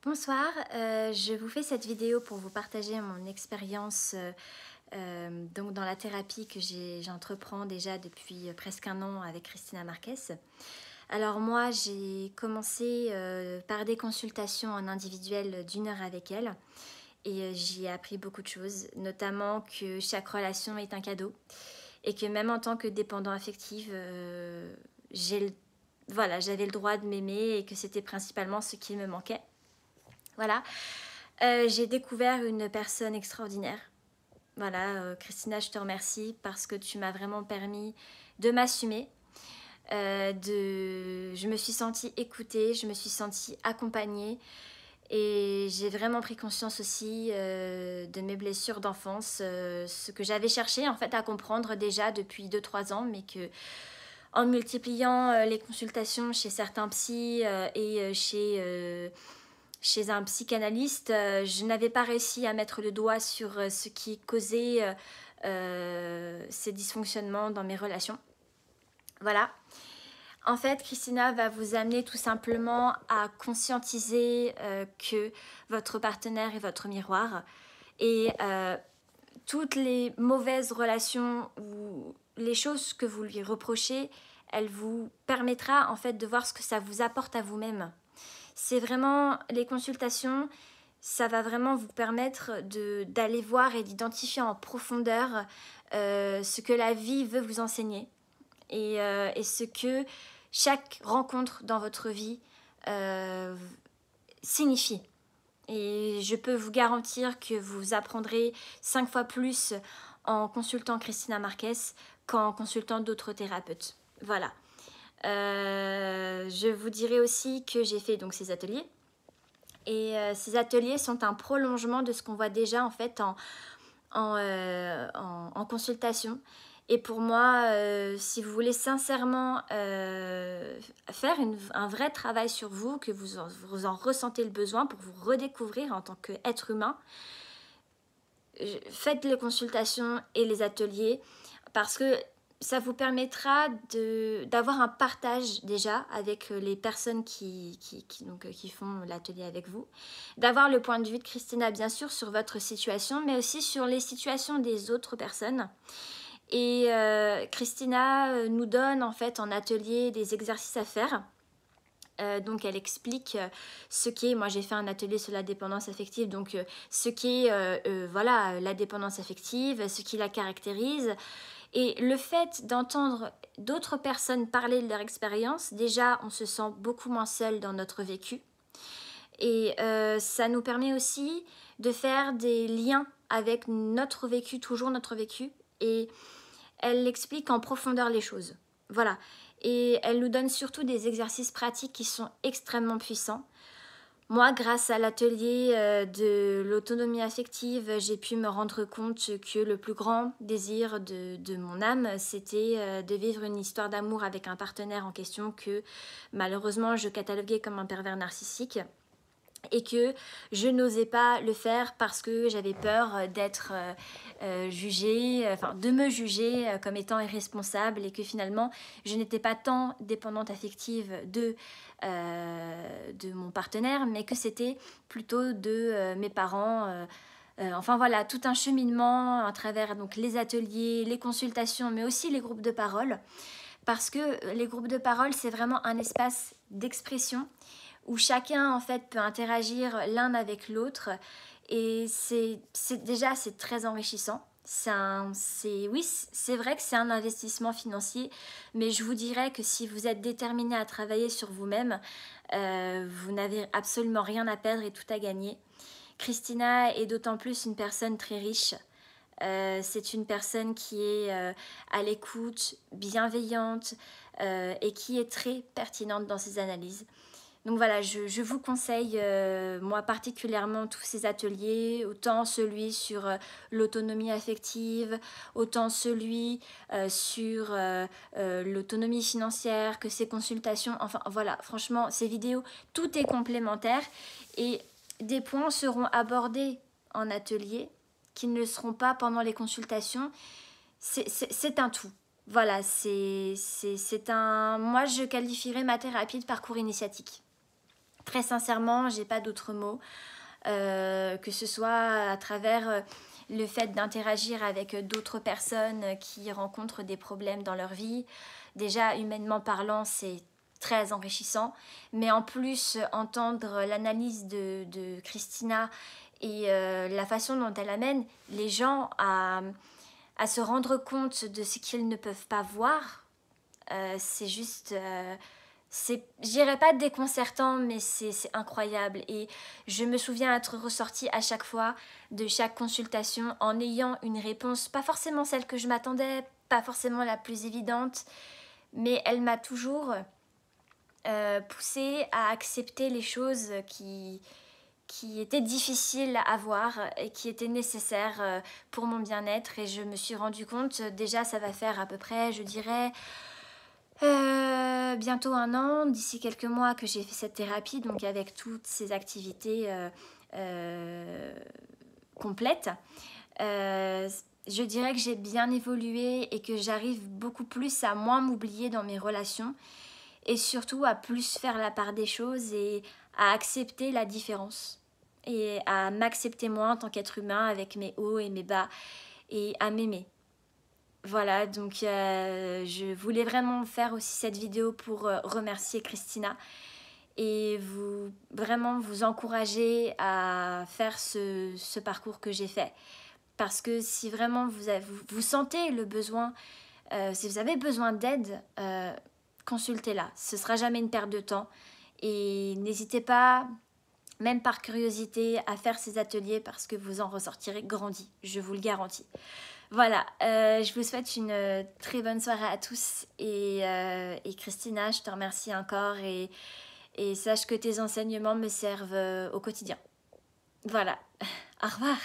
Bonsoir, je vous fais cette vidéo pour vous partager mon expérience donc dans la thérapie que j'entreprends déjà depuis presque un an avec Cristina Marquez. Alors moi, j'ai commencé par des consultations en individuel d'1 heure avec elle et j'y ai appris beaucoup de choses, notamment que chaque relation est un cadeau et que même en tant que dépendant affective, voilà, j'avais le droit de m'aimer et que c'était principalement ce qui me manquait. Voilà. J'ai découvert une personne extraordinaire. Voilà, Christina, je te remercie parce que tu m'as vraiment permis de m'assumer. Je me suis sentie écoutée, je me suis sentie accompagnée et j'ai vraiment pris conscience aussi de mes blessures d'enfance, ce que j'avais cherché en fait à comprendre déjà depuis 2-3 ans, mais que en multipliant les consultations chez certains psys et chez un psychanalyste, je n'avais pas réussi à mettre le doigt sur ce qui causait ces dysfonctionnements dans mes relations. Voilà. En fait, Christina va vous amener tout simplement à conscientiser que votre partenaire est votre miroir et toutes les mauvaises relations ou les choses que vous lui reprochez, elle vous permettra en fait de voir ce que ça vous apporte à vous-même. C'est vraiment les consultations, ça va vraiment vous permettre d'aller voir et d'identifier en profondeur ce que la vie veut vous enseigner et ce que chaque rencontre dans votre vie signifie. Et je peux vous garantir que vous apprendrez 5 fois plus en consultant Cristina Marquez qu'en consultant d'autres thérapeutes. Voilà. Je vous dirai aussi que j'ai fait donc ces ateliers. Et ces ateliers sont un prolongement de ce qu'on voit déjà en fait en consultation. Et pour moi, si vous voulez sincèrement faire un vrai travail sur vous, que vous en ressentez le besoin pour vous redécouvrir en tant qu'être humain, faites les consultations et les ateliers parce que ça vous permettra d'avoir un partage déjà avec les personnes qui font l'atelier avec vous, d'avoir le point de vue de Christina bien sûr sur votre situation, mais aussi sur les situations des autres personnes. Et Christina nous donne en fait en atelier des exercices à faire. Donc elle explique ce qu'est, moi j'ai fait un atelier sur la dépendance affective, donc ce qu'est voilà, la dépendance affective, ce qui la caractérise. Et le fait d'entendre d'autres personnes parler de leur expérience, déjà on se sent beaucoup moins seul dans notre vécu. Et ça nous permet aussi de faire des liens avec notre vécu, toujours notre vécu. Et elle explique en profondeur les choses. Voilà. Et elle nous donne surtout des exercices pratiques qui sont extrêmement puissants. Moi, grâce à l'atelier de l'autonomie affective, j'ai pu me rendre compte que le plus grand désir de mon âme, c'était de vivre une histoire d'amour avec un partenaire en question que malheureusement je cataloguais comme un pervers narcissique. Et que je n'osais pas le faire parce que j'avais peur d'être jugée, enfin de me juger comme étant irresponsable et que finalement je n'étais pas tant dépendante affective de mon partenaire, mais que c'était plutôt de mes parents. Enfin voilà, tout un cheminement à travers donc, les ateliers, les consultations, mais aussi les groupes de parole. Parce que les groupes de parole, c'est vraiment un espace d'expression où chacun en fait peut interagir l'un avec l'autre et c'est très enrichissant. Oui, c'est vrai que c'est un investissement financier, mais je vous dirais que si vous êtes déterminé à travailler sur vous-même, vous n'avez absolument rien à perdre et tout à gagner. Christina est d'autant plus une personne très riche. C'est une personne qui est à l'écoute, bienveillante et qui est très pertinente dans ses analyses. Donc voilà, je vous conseille, moi particulièrement, tous ces ateliers, autant celui sur l'autonomie affective, autant celui sur l'autonomie financière, que ces consultations, enfin voilà, franchement, ces vidéos, tout est complémentaire et des points seront abordés en atelier qui ne le seront pas pendant les consultations. C'est un tout. Voilà, c'est un... Moi, je qualifierais ma thérapie de parcours initiatique. Très sincèrement, j'ai pas d'autres mots, que ce soit à travers le fait d'interagir avec d'autres personnes qui rencontrent des problèmes dans leur vie. Déjà, humainement parlant, c'est très enrichissant, mais en plus, entendre l'analyse de Christina et la façon dont elle amène les gens à se rendre compte de ce qu'ils ne peuvent pas voir, c'est juste... c'est, je dirais pas déconcertant, mais c'est incroyable. Et je me souviens être ressortie à chaque fois de chaque consultation en ayant une réponse, pas forcément celle que je m'attendais, pas forcément la plus évidente, mais elle m'a toujours poussée à accepter les choses qui étaient difficiles à voir et qui étaient nécessaires pour mon bien-être. Et je me suis rendu compte, déjà ça va faire à peu près, je dirais, bientôt 1 an, d'ici quelques mois que j'ai fait cette thérapie, donc avec toutes ces activités complètes. Je dirais que j'ai bien évolué et que j'arrive beaucoup plus à moins m'oublier dans mes relations et surtout à plus faire la part des choses et à accepter la différence et à m'accepter moi en tant qu'être humain avec mes hauts et mes bas et à m'aimer. Voilà, donc je voulais vraiment faire aussi cette vidéo pour remercier Christina et vraiment vous encourager à faire ce parcours que j'ai fait. Parce que si vraiment vous sentez le besoin, si vous avez besoin d'aide, consultez-la. Ce ne sera jamais une perte de temps. Et n'hésitez pas, même par curiosité, à faire ces ateliers parce que vous en ressortirez grandi, je vous le garantis. Voilà, je vous souhaite une très bonne soirée à tous et Christina, je te remercie encore et sache que tes enseignements me servent au quotidien. Voilà, au revoir.